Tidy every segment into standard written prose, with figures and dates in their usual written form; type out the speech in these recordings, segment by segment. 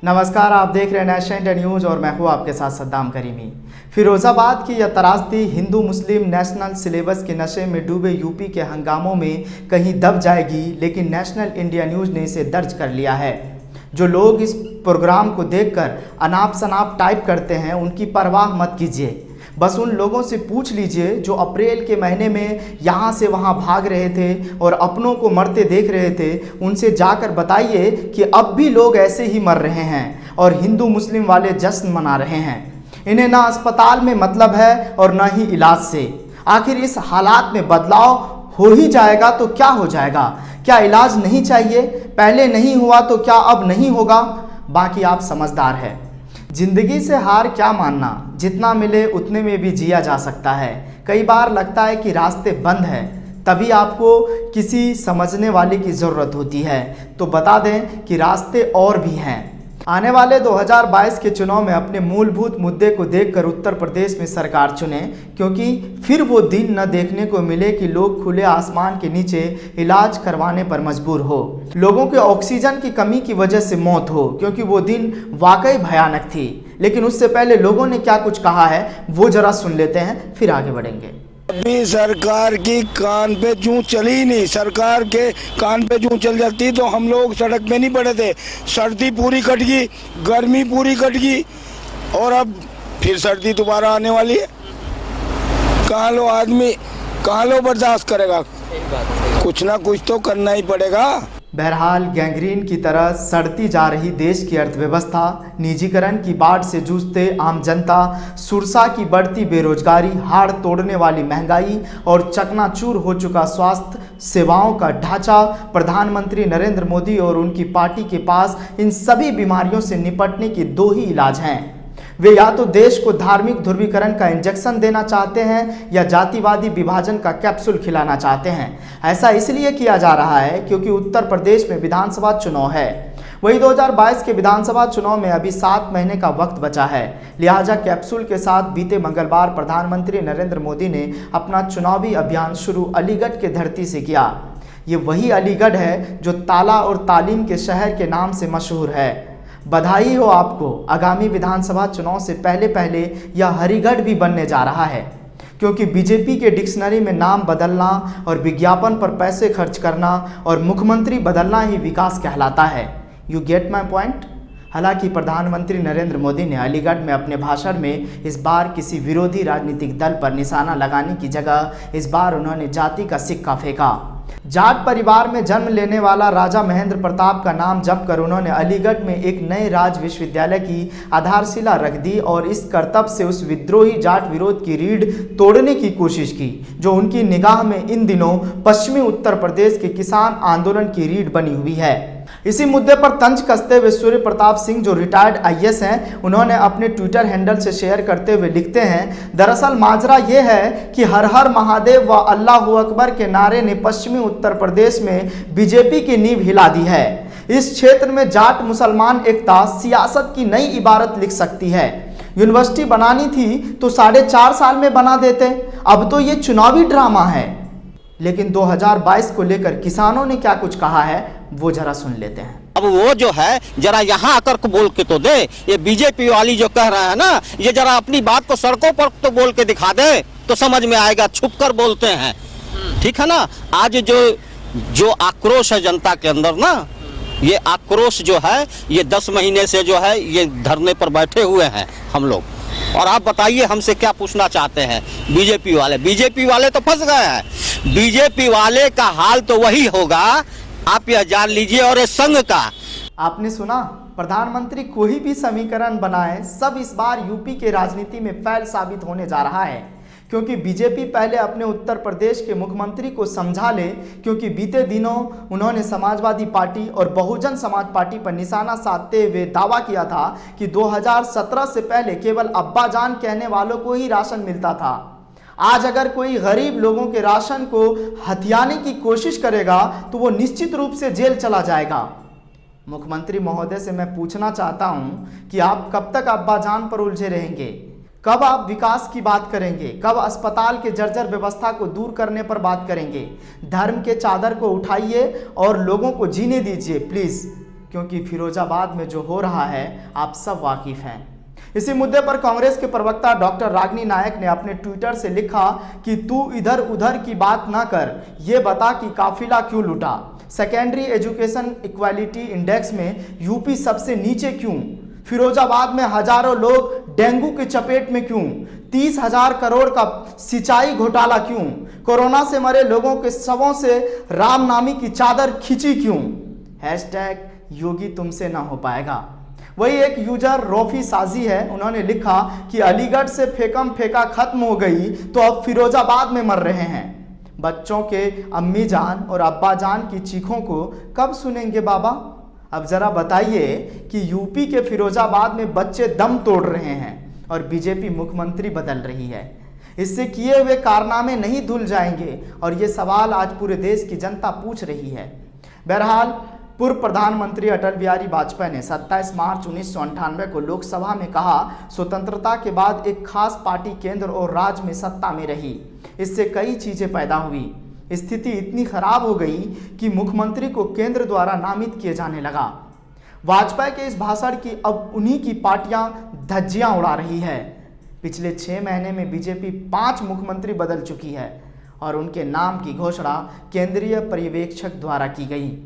नमस्कार, आप देख रहे हैं नेशनल इंडिया न्यूज़ और मैं हूँ आपके साथ सद्दाम करीमी। फिरोजाबाद की यह त्रासदी हिंदू मुस्लिम नेशनल सिलेबस के नशे में डूबे यूपी के हंगामों में कहीं दब जाएगी, लेकिन नेशनल इंडिया न्यूज़ ने इसे दर्ज कर लिया है। जो लोग इस प्रोग्राम को देखकर अनाप शनाप टाइप करते हैं, उनकी परवाह मत कीजिए। बस उन लोगों से पूछ लीजिए जो अप्रैल के महीने में यहाँ से वहाँ भाग रहे थे और अपनों को मरते देख रहे थे। उनसे जाकर बताइए कि अब भी लोग ऐसे ही मर रहे हैं और हिंदू मुस्लिम वाले जश्न मना रहे हैं। इन्हें ना अस्पताल में मतलब है और ना ही इलाज से। आखिर इस हालात में बदलाव हो ही जाएगा तो क्या हो जाएगा? क्या इलाज नहीं चाहिए? पहले नहीं हुआ तो क्या अब नहीं होगा? बाकी आप समझदार हैं। जिंदगी से हार क्या मानना, जितना मिले उतने में भी जिया जा सकता है। कई बार लगता है कि रास्ते बंद हैं, तभी आपको किसी समझने वाले की ज़रूरत होती है। तो बता दें कि रास्ते और भी हैं। आने वाले 2022 के चुनाव में अपने मूलभूत मुद्दे को देखकर उत्तर प्रदेश में सरकार चुने, क्योंकि फिर वो दिन न देखने को मिले कि लोग खुले आसमान के नीचे इलाज करवाने पर मजबूर हो, लोगों के ऑक्सीजन की कमी की वजह से मौत हो, क्योंकि वो दिन वाकई भयानक थी। लेकिन उससे पहले लोगों ने क्या कुछ कहा है वो जरा सुन लेते हैं, फिर आगे बढ़ेंगे। अभी सरकार की कान पे जूं चली नहीं, सरकार के कान पे जूं चल जाती तो हम लोग सड़क पे नहीं पड़े थे। सर्दी पूरी कट गई, गर्मी पूरी कट गई और अब फिर सर्दी दोबारा आने वाली है। कहाँ लो आदमी, कहाँ लो बर्दाश्त करेगा? कुछ ना कुछ तो करना ही पड़ेगा। बहरहाल गैंग्रीन की तरह सड़ती जा रही देश की अर्थव्यवस्था, निजीकरण की बाढ़ से जूझते आम जनता, सुरसा की बढ़ती बेरोजगारी, हाड़ तोड़ने वाली महंगाई और चकनाचूर हो चुका स्वास्थ्य सेवाओं का ढांचा। प्रधानमंत्री नरेंद्र मोदी और उनकी पार्टी के पास इन सभी बीमारियों से निपटने के दो ही इलाज हैं। वे या तो देश को धार्मिक ध्रुवीकरण का इंजेक्शन देना चाहते हैं या जातिवादी विभाजन का कैप्सूल खिलाना चाहते हैं। ऐसा इसलिए किया जा रहा है क्योंकि उत्तर प्रदेश में विधानसभा चुनाव है। वही 2022 के विधानसभा चुनाव में अभी 7 महीने का वक्त बचा है। लिहाजा कैप्सूल के साथ बीते मंगलवार प्रधानमंत्री नरेंद्र मोदी ने अपना चुनावी अभियान शुरू अलीगढ़ के धरती से किया। ये वही अलीगढ़ है जो ताला और तालीम के शहर के नाम से मशहूर है। बधाई हो आपको, आगामी विधानसभा चुनाव से पहले यह हरिगढ़ भी बनने जा रहा है, क्योंकि बीजेपी के डिक्शनरी में नाम बदलना और विज्ञापन पर पैसे खर्च करना और मुख्यमंत्री बदलना ही विकास कहलाता है। You get my point? हालांकि प्रधानमंत्री नरेंद्र मोदी ने अलीगढ़ में अपने भाषण में इस बार किसी विरोधी राजनीतिक दल पर निशाना लगाने की जगह इस बार उन्होंने जाति का सिक्का फेंका। जाट परिवार में जन्म लेने वाला राजा महेंद्र प्रताप का नाम जपकर उन्होंने अलीगढ़ में एक नए राज विश्वविद्यालय की आधारशिला रख दी और इस करतब से उस विद्रोही जाट विरोध की रीढ़ तोड़ने की कोशिश की, जो उनकी निगाह में इन दिनों पश्चिमी उत्तर प्रदेश के किसान आंदोलन की रीढ़ बनी हुई है। इसी मुद्दे पर तंज कसते हुए सूर्य प्रताप सिंह, जो रिटायर्ड आईएएस हैं, उन्होंने अपने ट्विटर हैंडल से शेयर करते हुए लिखते हैं, दरअसल माजरा ये है कि हर हर महादेव व अल्लाह अकबर के नारे ने पश्चिमी उत्तर प्रदेश में बीजेपी की नींव हिला दी है। इस क्षेत्र में जाट मुसलमान एकता सियासत की नई इबारत लिख सकती है। यूनिवर्सिटी बनानी थी तो 4.5 साल में बना देते, अब तो ये चुनावी ड्रामा है। लेकिन 2022 को लेकर किसानों ने क्या कुछ कहा है वो जरा सुन लेते हैं। अब वो जो है जरा यहाँ आकर को बोल के तो दे, ये बीजेपी वाली जो कह रहा है ना, ये जरा अपनी बात को सड़कों पर तो बोल के दिखा दे तो समझ में आएगा। छुप कर बोलते हैं, ठीक है ना। आज जो आक्रोश है जनता के अंदर ना, ये आक्रोश जो है ये 10 महीने से जो है ये धरने पर बैठे हुए हैं हम लोग। और आप बताइए हमसे क्या पूछना चाहते हैं? बीजेपी वाले तो फंस गए हैं। बीजेपी वाले का हाल तो वही होगा, आप यह जान लीजिए। और इस संघ का आपने सुना, प्रधानमंत्री कोई भी समीकरण बनाए, सब इस बार यूपी के राजनीति में फैल साबित होने जा रहा है। क्योंकि बीजेपी पहले अपने उत्तर प्रदेश के मुख्यमंत्री को समझा ले, क्योंकि बीते दिनों उन्होंने समाजवादी पार्टी और बहुजन समाज पार्टी पर निशाना साधते हुए दावा किया था कि 2017 से पहले केवल अब्बा जान कहने वालों को ही राशन मिलता था। आज अगर कोई गरीब लोगों के राशन को हथियाने की कोशिश करेगा तो वो निश्चित रूप से जेल चला जाएगा। मुख्यमंत्री महोदय से मैं पूछना चाहता हूं कि आप कब तक अब्बा जान पर उलझे रहेंगे? कब आप विकास की बात करेंगे? कब अस्पताल के जर्जर व्यवस्था को दूर करने पर बात करेंगे? धर्म के चादर को उठाइए और लोगों को जीने दीजिए प्लीज़। क्योंकि फिरोजाबाद में जो हो रहा है आप सब वाकिफ हैं। इसी मुद्दे पर कांग्रेस के प्रवक्ता डॉक्टर रागिनी नायक ने अपने ट्विटर से लिखा कि तू इधर उधर की बात ना कर, ये बता कि काफिला क्यों लूटा। सेकेंडरी एजुकेशन इक्वालिटी इंडेक्स में यूपी सबसे नीचे क्यों? फिरोजाबाद में हजारों लोग डेंगू की चपेट में क्यों? 30,000 करोड़ का सिंचाई घोटाला क्यों? कोरोना से मरे लोगों के शवों से रामनामी की चादर खींची क्यों? हैशटैग योगी तुमसे ना हो पाएगा। वही एक यूजर रोफी साजी है, उन्होंने लिखा कि अलीगढ़ से फेकम फेंका खत्म हो गई तो अब फिरोजाबाद में मर रहे हैं। बच्चों के अम्मी जान और अब्बा जान की चीखों को कब सुनेंगे बाबा? अब जरा बताइए कि यूपी के फिरोजाबाद में बच्चे दम तोड़ रहे हैं और बीजेपी मुख्यमंत्री बदल रही है। इससे किए हुए कारनामे नहीं धुल जाएंगे और ये सवाल आज पूरे देश की जनता पूछ रही है। बहरहाल पूर्व प्रधानमंत्री अटल बिहारी वाजपेयी ने 27 मार्च 1998 को लोकसभा में कहा, स्वतंत्रता के बाद एक खास पार्टी केंद्र और राज्य में सत्ता में रही, इससे कई चीजें पैदा हुई। स्थिति इतनी खराब हो गई कि मुख्यमंत्री को केंद्र द्वारा नामित किए जाने लगा। वाजपेयी के इस भाषण की अब उन्हीं की पार्टियां धज्जियां उड़ा रही है। पिछले 6 महीने में बीजेपी 5 मुख्यमंत्री बदल चुकी है और उनके नाम की घोषणा केंद्रीय पर्यवेक्षक द्वारा की गई।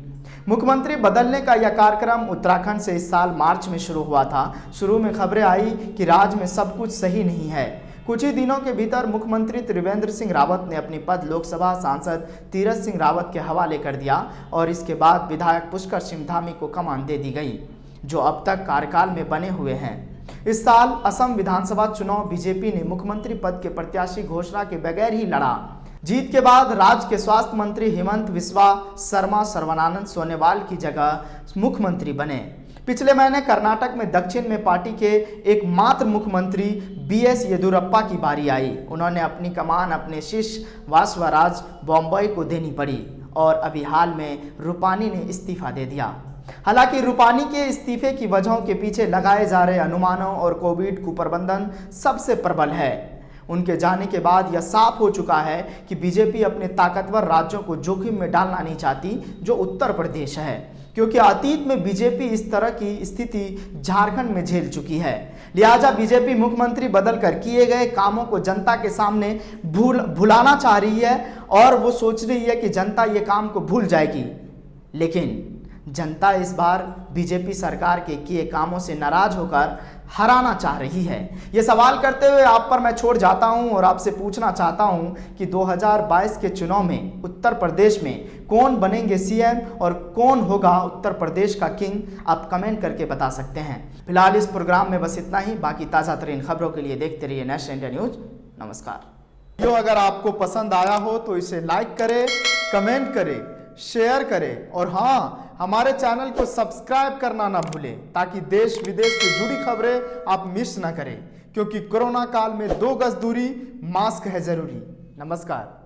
मुख्यमंत्री बदलने का यह कार्यक्रम उत्तराखंड से इस साल मार्च में शुरू हुआ था। शुरू में खबरें आई कि राज्य में सब कुछ सही नहीं है। कुछ ही दिनों के भीतर मुख्यमंत्री त्रिवेंद्र सिंह रावत ने अपनी पद लोकसभा सांसद तीरथ सिंह रावत के हवाले कर दिया और इसके बाद विधायक पुष्कर सिंह धामी को कमान दे दी गई, जो अब तक कार्यकाल में बने हुए हैं। इस साल असम विधानसभा चुनाव बीजेपी ने मुख्यमंत्री पद के प्रत्याशी घोषणा के बगैर ही लड़ा। जीत के बाद राज्य के स्वास्थ्य मंत्री हेमंत बिस्वा शर्मा सर्बानंद सोनोवाल की जगह मुख्यमंत्री बने। पिछले महीने कर्नाटक में दक्षिण में पार्टी के एकमात्र मुख्यमंत्री बीएस येदियुरप्पा की बारी आई। उन्होंने अपनी कमान अपने शिष्य वासवराज बॉम्बई को देनी पड़ी और अभी हाल में रूपानी ने इस्तीफा दे दिया। हालांकि रूपानी के इस्तीफे की वजहों के पीछे लगाए जा रहे अनुमानों और कोविड कुप्रबंधन सबसे प्रबल है। उनके जाने के बाद यह साफ हो चुका है कि बीजेपी अपने ताकतवर राज्यों को जोखिम में डालना नहीं चाहती, जो उत्तर प्रदेश है, क्योंकि अतीत में बीजेपी इस तरह की स्थिति झारखंड में झेल चुकी है। लिहाजा बीजेपी मुख्यमंत्री बदलकर किए गए कामों को जनता के सामने भुलाना चाह रही है और वो सोच रही है कि जनता ये काम को भूल जाएगी। लेकिन जनता इस बार बीजेपी सरकार के किए कामों से नाराज होकर हराना चाह रही है। ये सवाल करते हुए आप पर मैं छोड़ जाता हूं और आपसे पूछना चाहता हूं कि 2022 के चुनाव में उत्तर प्रदेश में कौन बनेंगे सीएम और कौन होगा उत्तर प्रदेश का किंग? आप कमेंट करके बता सकते हैं। फिलहाल इस प्रोग्राम में बस इतना ही। बाकी ताज़ा तरीन खबरों के लिए देखते रहिए नेशनल इंडिया न्यूज। नमस्कार। वीडियो अगर आपको पसंद आया हो तो इसे लाइक करें, कमेंट करें, शेयर करें और हाँ, हमारे चैनल को सब्सक्राइब करना ना भूलें ताकि देश विदेश से जुड़ी खबरें आप मिस ना करें, क्योंकि कोरोना काल में 2 गज दूरी, मास्क है जरूरी। नमस्कार।